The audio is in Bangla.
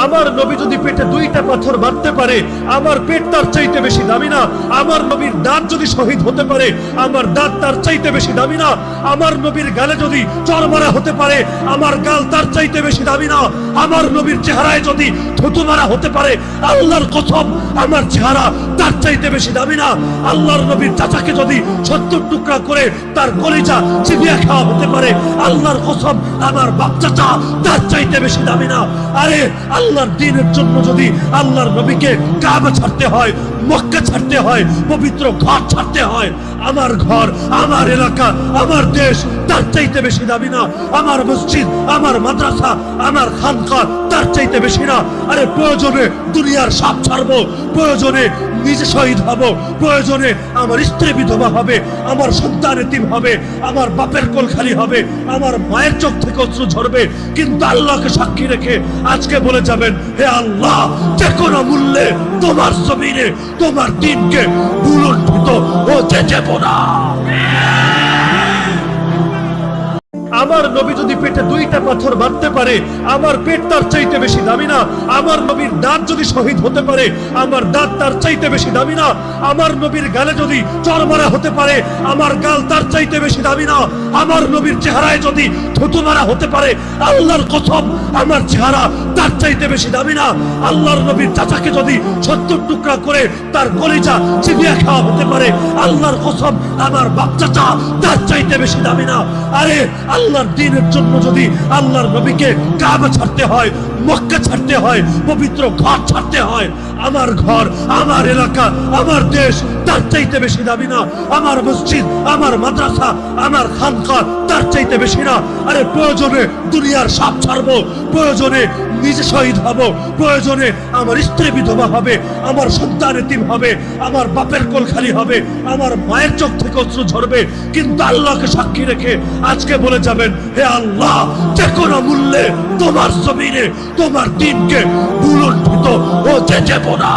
আমার নবী যদি পেটে দুইটা পাথর বাঁধতে পারে, আমার পেট তার চাইতে বেশি দামি না। আমার নবীর দাঁত যদি শহীদ হতে পারে, আমার দাঁত তার চাইতে বেশি দামি না। আমার নবীর গালে যদি চড় মারা হতে পারে, আমার গাল তার চাইতে বেশি দামি না। আমার নবীর চেহারায় যদি থুতু মারা হতে পারে, আল্লাহর কসম আমার চেহারা তার চাইতে বেশি দামি না। আল্লাহর নবীর চাচাকে যদি 70 টুকরা করে তার কলিজা চিবিয়ে খাওয়া হতে পারে, আল্লাহর কসম আমার বাপ চাচা তার চাইতে বেশি দামি না। আরে আল্লাহর দ্বীনের জন্য যদি আল্লাহর নবীকে কাবা ছাড়তে হয়, মক্কা ছাড়তে হয়, পবিত্র ঘর ছাড়তে হয়, আমার ঘর, আমার এলাকা, আমার দেশ তার চাইতে বেশি দামি না। আমার মসজিদ, আমার মাদ্রাসা, আমার খানকা তার চাইতে বেশি না। আরে প্রয়োজনে দুনিয়ার সব ছাড়বো, প্রয়োজনে নিজে শহীদ হব, প্রয়োজনে আমার স্ত্রী বিধবা হবে, আমার সন্তান এতিম হবে, আমার বাপের কোল খালি হবে, আমার মায়ের চোখ থেকে অশ্রু ঝরবে, কিন্তু আল্লাহকে সাক্ষী রেখে আজকে বলে যাবেন, হে আল্লাহ, যে কোনো মূল্যে তোমার জমিনে তোমার দিনকে ভুলুণ্ঠিত হতে দেব না। আমার নবী যদি পেটে দুইটা পাথর বাঁধতে পারে, আমার পেট তার চাইতে বেশি দামি না। আমার নবীর দাঁত যদি শহীদ হতে পারে, আমার দাঁত তার চাইতে বেশি দামি না। আমার নবীর গালে যদি চড় মারা হতে পারে, আমার গাল তার চাইতে বেশি দামি না। আমার নবীর চেহারায় যদি থুতু মারা হতে পারে, আল্লাহর কসম আমার চেহারা তার চাইতে বেশি দামি না। আল্লাহর নবীর চাচাকে যদি 70 টুকরা করে তার কলিজা চিবিয়ে খাওয়া হতে পারে, আল্লাহর কসম আমার বাপ চাচা তার চাইতে বেশি দামি না। আরে আল্লাহর দ্বীনের জন্য যদি আল্লাহর নবীকে কাবা ছাড়তে হয়, মক্কা ছাড়তে হয়, পবিত্র ঘর ছাড়তে হয়, আমার ঘর, আমার এলাকা, আমার দেশ তার চাইতে বেশি দামি না। আমার মসজিদ, আমার মাদ্রাসা, আমার খানকা তার চাইতে বেশি না। আরে প্রয়োজনে দুনিয়ার সব ছাড়বো, প্রয়োজনে নিজে শহীদ হব, প্রয়োজনে আমার স্ত্রী বিধবা হবে, আমার সন্তান এতিম হবে, আমার বাপের কোল খালি হবে, আমার মায়ের চোখ থেকে অশ্রু ঝরবে, কিন্তু আল্লাহকে সাক্ষী রেখে আজকে বলে যাবেন, হে আল্লাহ, যে কোনো মূল্যে তোমার জমিনে তোমার দিনকে ভুলুণ্ঠিত হতে দেব না।